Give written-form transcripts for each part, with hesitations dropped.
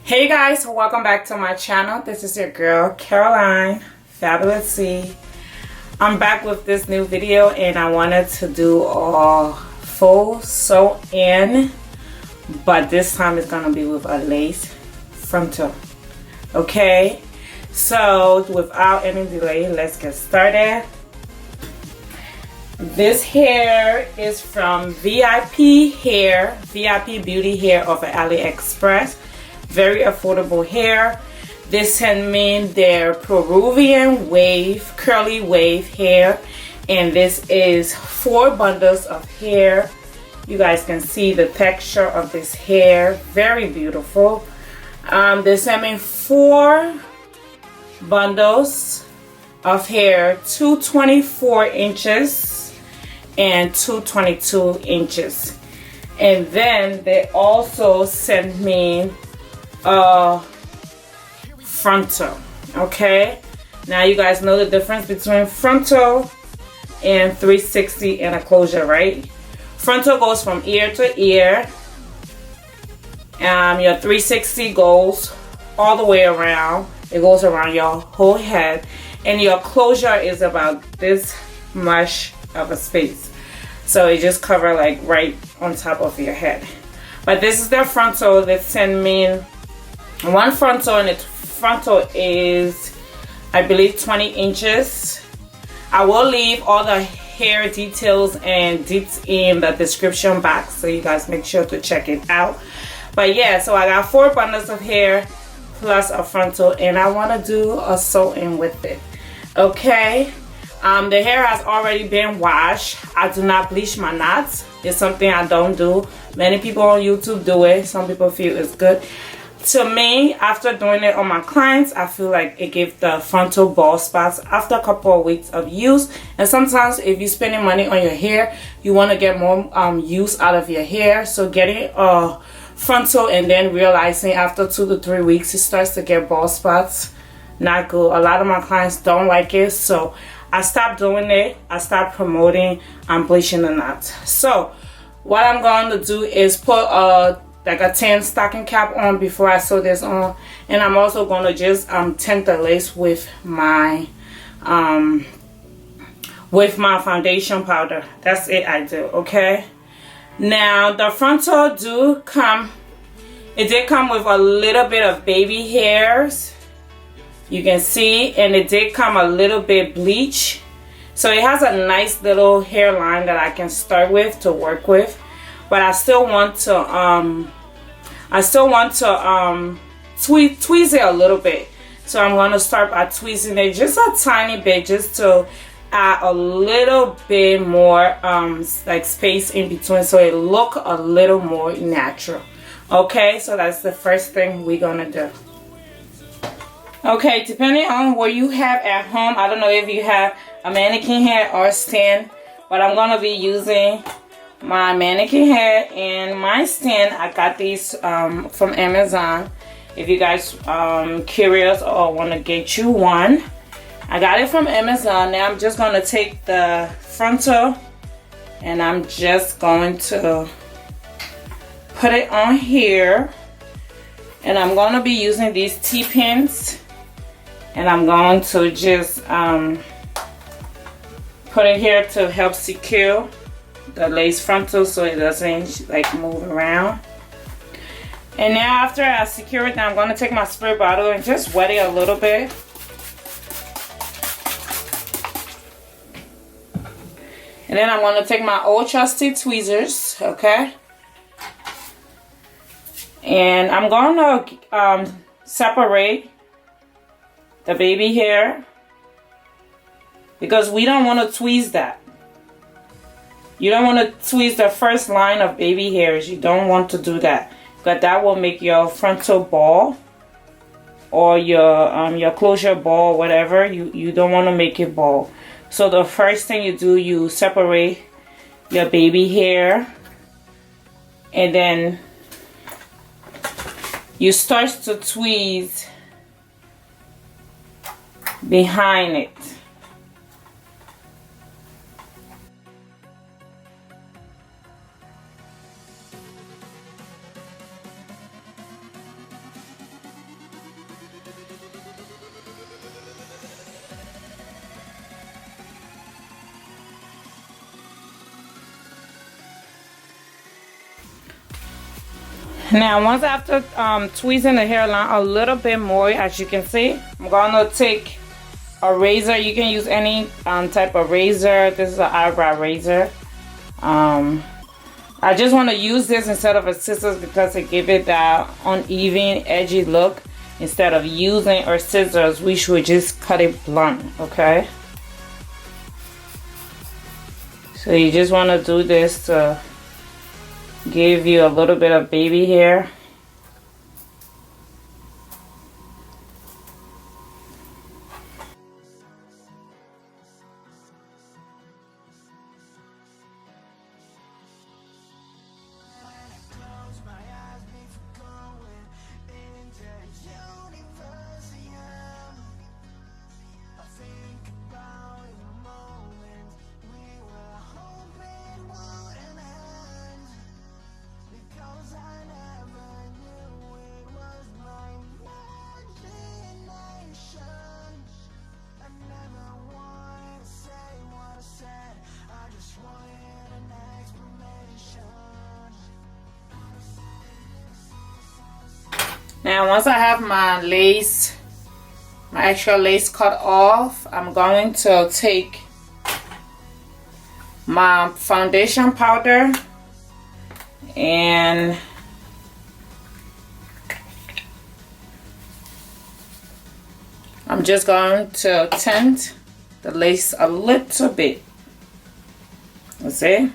Hey guys, welcome back to my channel. This is your girl Caroline, fabbulousc. I'm back with this new video and I wanted to do a full sew in, but this time it's gonna be with a lace frontal. Okay, so without any delay, let's get started. This hair is from Vipbeauty hair of Aliexpress. Very affordable hair. They sent me their Peruvian wave, curly wave hair, and this is 4 bundles of hair. You guys can see the texture of this hair, very beautiful. They sent me 4 bundles of hair, 224 inches and 222 inches, and then they also sent me frontal. Okay, now you guys know the difference between frontal and 360 and a closure, right? Frontal goes from ear to ear. Your 360 goes all the way around. It goes around your whole head, and your closure is about this much of a space, so it just covers like right on top of your head. But this is their frontal. They send me one frontal, and its frontal is, I believe, 20 inches. I will leave all the hair details and deets in the description box, so you guys make sure to check it out. But yeah, so I got 4 bundles of hair plus a frontal, and I want to do a sew in with it. Okay, the hair has already been washed. I do not bleach my knots. It's something I don't do. Many people on YouTube do it. Some people feel it's good. To me, after doing it on my clients, I feel like it gives the frontal bald spots after a couple of weeks of use. And sometimes if you're spending money on your hair, you want to get more use out of your hair. So getting a frontal and then realizing after 2 to 3 weeks it starts to get bald spots, not good. A lot of my clients don't like it, so I stopped doing it. I stopped promoting bleaching the knots. So what I'm going to do is put like a tan stocking cap on before I sew this on, and I'm also going to just tint the lace with my foundation powder. That's it I do. Okay, now the frontal did come with a little bit of baby hairs, you can see, and it did come a little bit bleach, so it has a nice little hairline that I can start with to work with. But I still want to tweeze it a little bit. So I'm going to start by tweezing it just a tiny bit, just to add a little bit more like space in between, so it look a little more natural. Okay, so that's the first thing we're gonna do. Okay, depending on what you have at home, I don't know if you have a mannequin head or a stand, but I'm gonna be using my mannequin head and my stand. I got these from Amazon. If you guys curious or want to get you one, I got it from Amazon. Now I'm just going to take the frontal and I'm just going to put it on here, and I'm going to be using these T-pins, and I'm going to just put it here to help secure the lace frontal so it doesn't like move around. And now after I secure it, now I'm going to take my spray bottle and just wet it a little bit. And then I'm going to take my old trusty tweezers, okay, and I'm going to separate the baby hair, because we don't want to tweeze that. You don't want to tweeze the first line of baby hairs. You don't want to do that, because that will make your frontal ball or your closure ball, whatever. You don't want to make it ball. So the first thing you do, you separate your baby hair, and then you start to tweeze behind it. Now once after tweezing the hairline a little bit more, as you can see, I'm gonna take a razor. You can use any type of razor. This is an eyebrow razor. I just want to use this instead of a scissors because it gives it that uneven, edgy look. Instead of using our scissors, we should just cut it blunt, okay? So you just want to do this to give you a little bit of baby hair. Now once I have my lace, my extra lace cut off, I'm going to take my foundation powder and I'm just going to tint the lace a little bit. You see?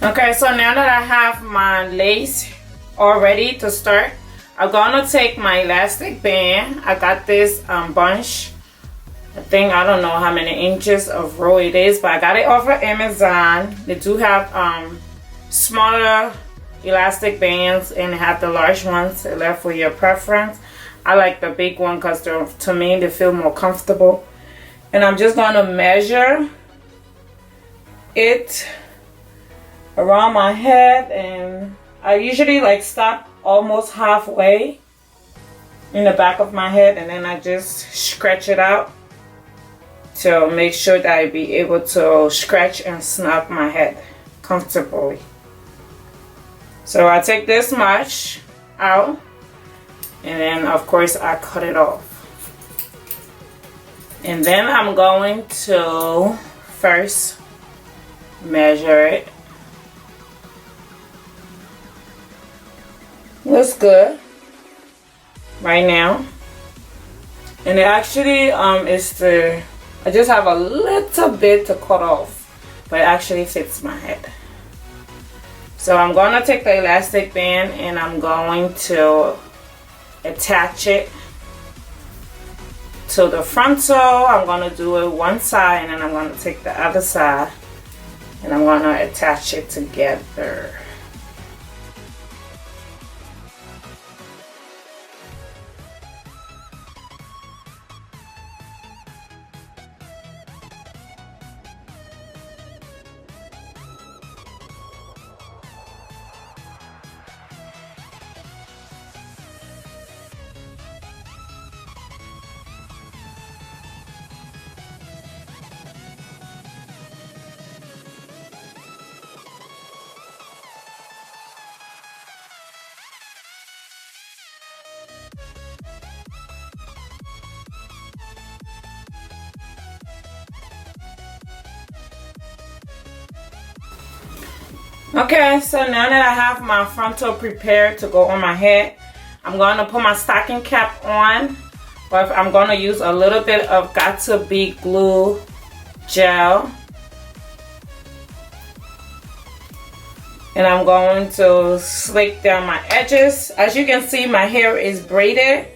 Okay, so now that I have my lace all ready to start, I'm gonna take my elastic band. I got this bunch. I think, I don't know how many inches of roll it is, but I got it off of Amazon. They do have smaller elastic bands and they have the large ones. They're left for your preference. I like the big one because to me they feel more comfortable. And I'm just gonna measure it around my head, and I usually like stop almost halfway in the back of my head, and then I just stretch it out to make sure that I be able to scratch and snap my head comfortably. So I take this much out, and then of course I cut it off. And then I'm going to first measure it. Looks good right now, and it actually I just have a little bit to cut off, but it actually fits my head. So I'm gonna take the elastic band and I'm going to attach it to the frontal. I'm gonna do it one side, and then I'm gonna take the other side and I'm gonna attach it together. Okay, so now that I have my frontal prepared to go on my head, I'm going to put my stocking cap on, but I'm going to use a little bit of Got2b glue gel. And I'm going to slick down my edges. As you can see, my hair is braided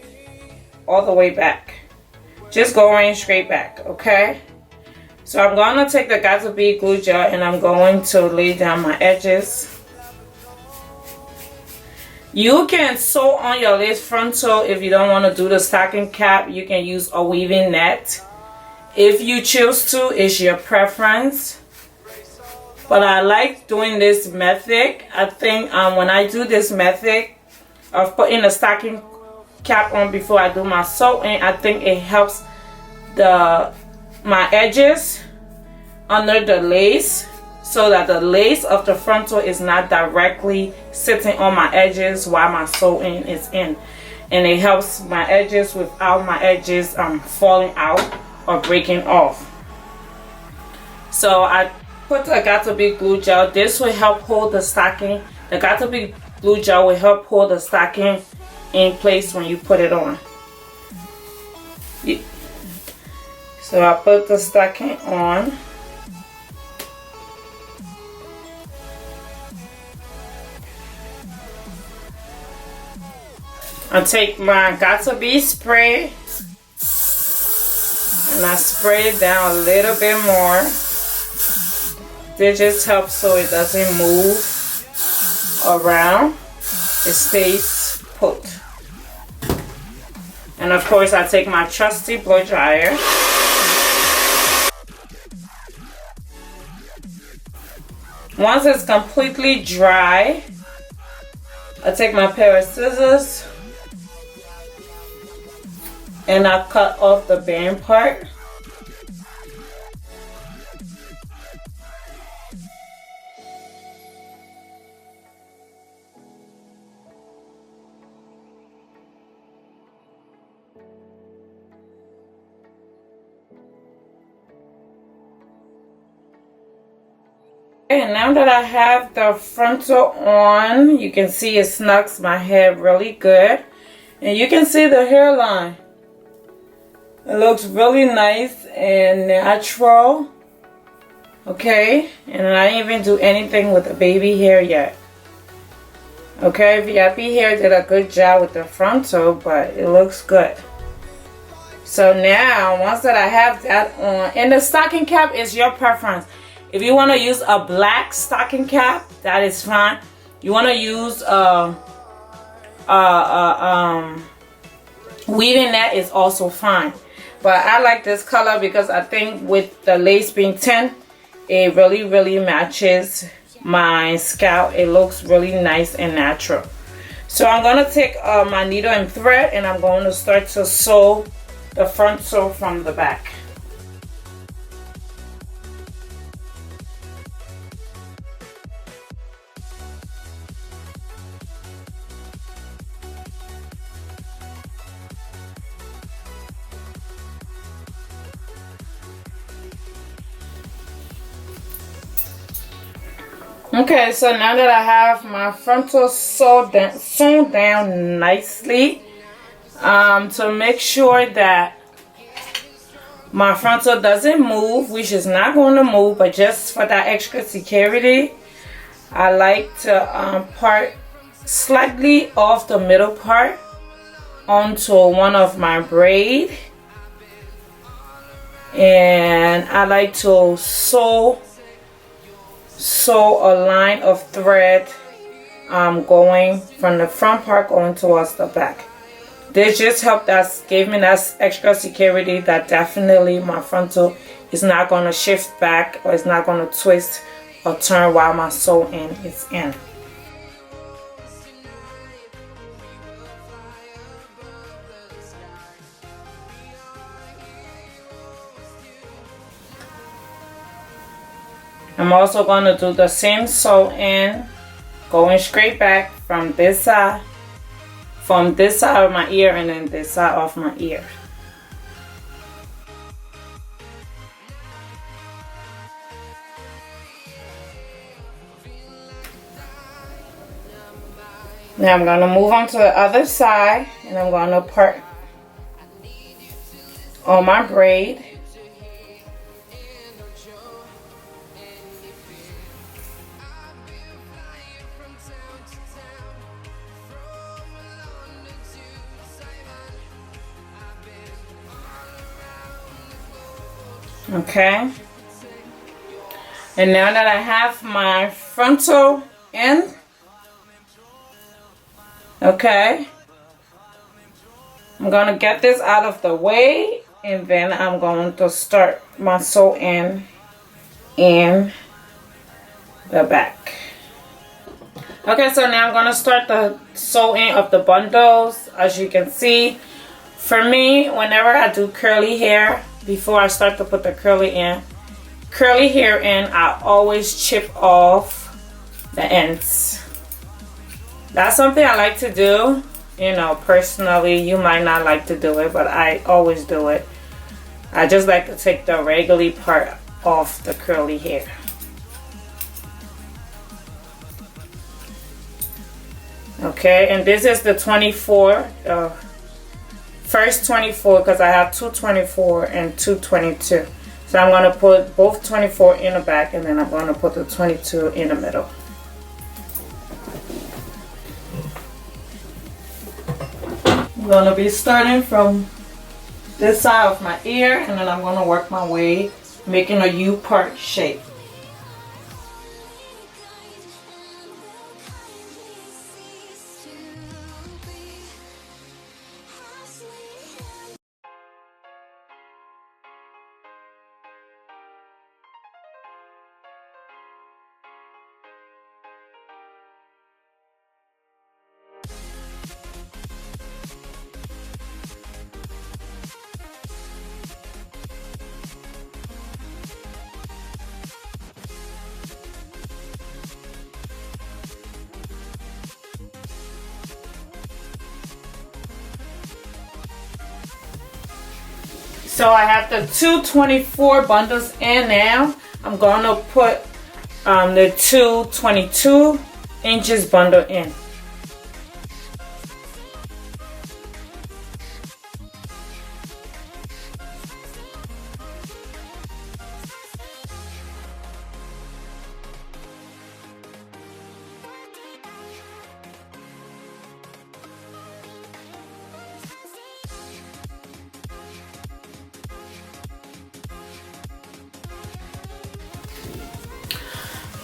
all the way back. Just going straight back, okay? So I'm going to take the Got2b glue gel and I'm going to lay down my edges. You can sew on your lace frontal if you don't want to do the stocking cap. You can use a weaving net. If you choose to, it's your preference. But I like doing this method. I think when I do this method of putting the stocking cap on before I do my sewing. I think it helps my edges under the lace, so that the lace of the frontal is not directly sitting on my edges while my sewing is in, and it helps my edges without my edges falling out or breaking off. So I put the Got2b glue gel. This will help hold the stocking. The Got2b glue gel will help hold the stocking in place when you put it on. So I put the stocking on. I take my Got2b spray and I spray it down a little bit more. This just helps so it doesn't move around. It stays put. And of course I take my trusty blow dryer. Once it's completely dry, I take my pair of scissors and I cut off the band part. And now that I have the frontal on, you can see it snugs my hair really good. And you can see the hairline. It looks really nice and natural. Okay, and I didn't even do anything with the baby hair yet. Okay, Vipbeauty hair did a good job with the frontal, but it looks good. So now, once that I have that on, and the stocking cap is your preference. If you want to use a black stocking cap, that is fine. You want to use weaving net is also fine. But I like this color because I think with the lace being thin, it really matches my scalp. It looks really nice and natural. So I'm going to take my needle and thread, and I'm going to start to sew the frontal from the back. Okay, so now that I have my frontal sewn down nicely, to make sure that my frontal doesn't move, which is not going to move, but just for that extra security, I like to part slightly off the middle part onto one of my braid, and I like to sew a line of thread going from the front part going towards the back. This just helped us, gave me that extra security that definitely my frontal is not going to shift back or it's not going to twist or turn while my sewing is in. I'm also going to do the same sew in, going straight back from this side of my ear and then this side of my ear. Now I'm going to move on to the other side, and I'm going to part on my braid. Okay, and now that I have my frontal in, okay, I'm going to get this out of the way, and then I'm going to start my sewing in the back. Okay, so now I'm going to start the sewing of the bundles. As you can see, for me, whenever I do curly hair, before I start to put the curly hair in, I always chip off the ends. That's something I like to do. You know, personally, you might not like to do it, but I always do it. I just like to take the raggedy part off the curly hair. Okay, and this is the 24, first 24, because I have two 24 and two 22. So I'm going to put both 24 in the back, and then I'm going to put the 22 in the middle. I'm going to be starting from this side of my ear, and then I'm going to work my way, making a U-part shape. So I have the two 24 bundles in now. I'm going to put the two 22 inches bundle in.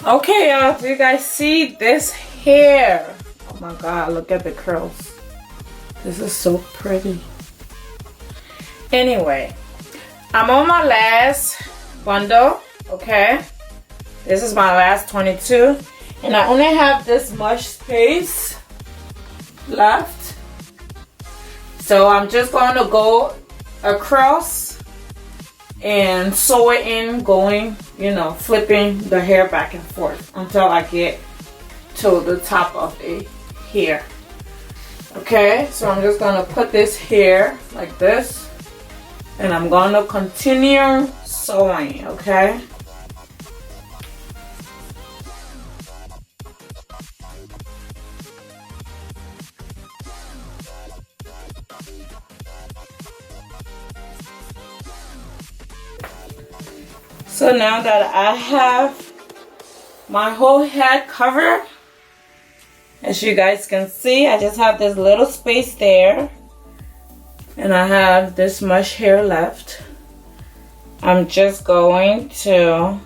Okay, y'all, do you guys see this hair? Oh my god, look at the curls. This is so pretty. Anyway, I'm on my last bundle, okay? This is my last 22, and I only have this much space left. So I'm just going to go across and sew it in, going, you know, flipping the hair back and forth until I get to the top of the hair. Okay, so I'm just going to put this hair like this, and I'm going to continue sewing, okay? So now that I have my whole head covered, as you guys can see, I just have this little space there, and I have this much hair left. I'm just going to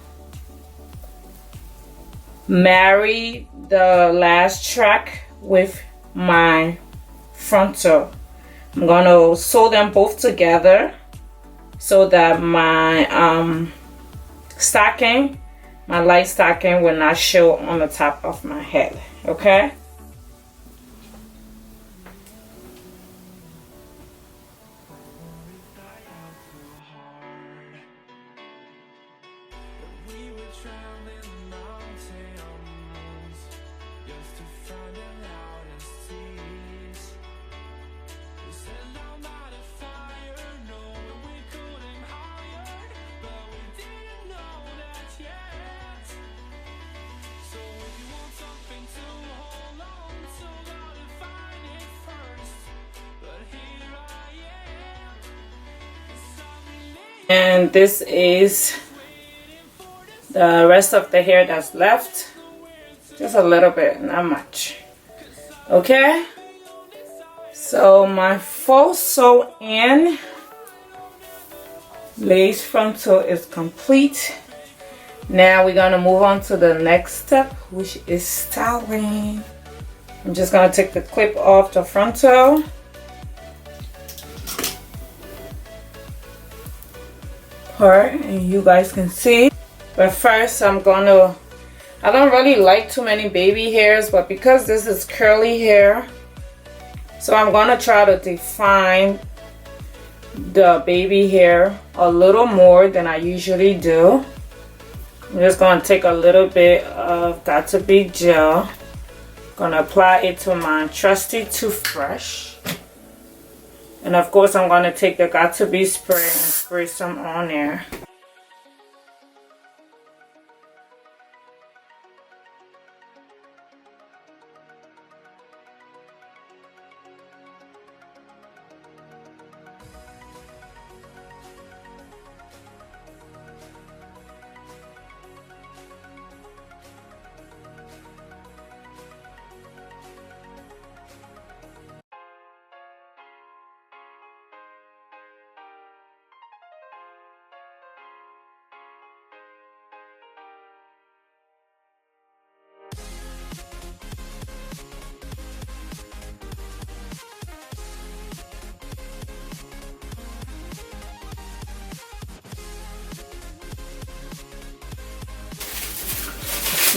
marry the last track with my frontal. I'm going to sew them both together so that my stocking, my light stocking, will not show on the top of my head, okay? And this is the rest of the hair that's left. Just a little bit, not much. Okay? So my full sew in lace frontal is complete. Now we're gonna move on to the next step, which is styling. I'm just gonna take the clip off the frontal. Part, and you guys can see, but first I I don't really like too many baby hairs, but because this is curly hair, so I'm gonna try to define the baby hair a little more than I usually do. I'm just gonna take a little bit of Got2b gel, gonna apply it to my trusty toothbrush, and of course I'm gonna take the Got2b spray and spray some on there.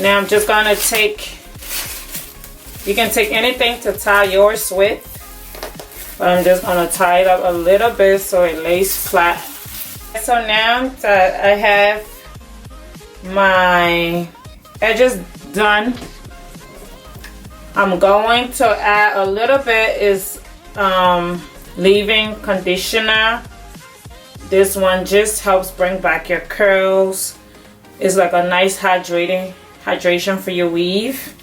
Now I'm just gonna take, you can take anything to tie yours with, but I'm just gonna tie it up a little bit so it lays flat. So now that I have my edges done, I'm going to add a little bit is leave-in conditioner. This one just helps bring back your curls. It's like a nice hydration for your weave.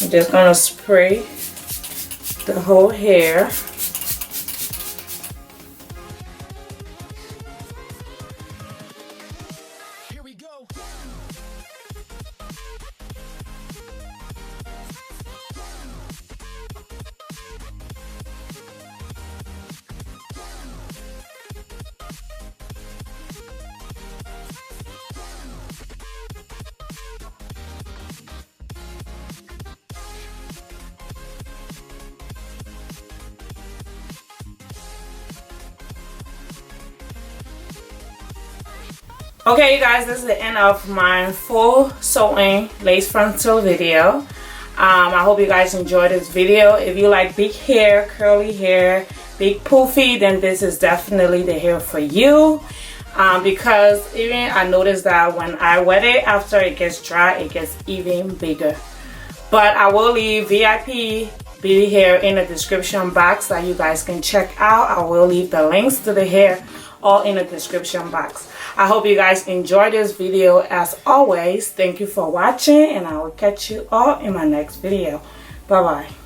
I'm just gonna spray the whole hair. Here we go. Okay, you guys, this is the end of my full sewing lace frontal video. I hope you guys enjoyed this video. If you like big hair, curly hair, big poofy, then this is definitely the hair for you. Because even I noticed that when I wet it, after it gets dry, it gets even bigger. But I will leave VIP baby hair in the description box that you guys can check out. I will leave the links to the hair all in the description box. I hope you guys enjoyed this video. As always, thank you for watching, and I will catch you all in my next video. Bye bye.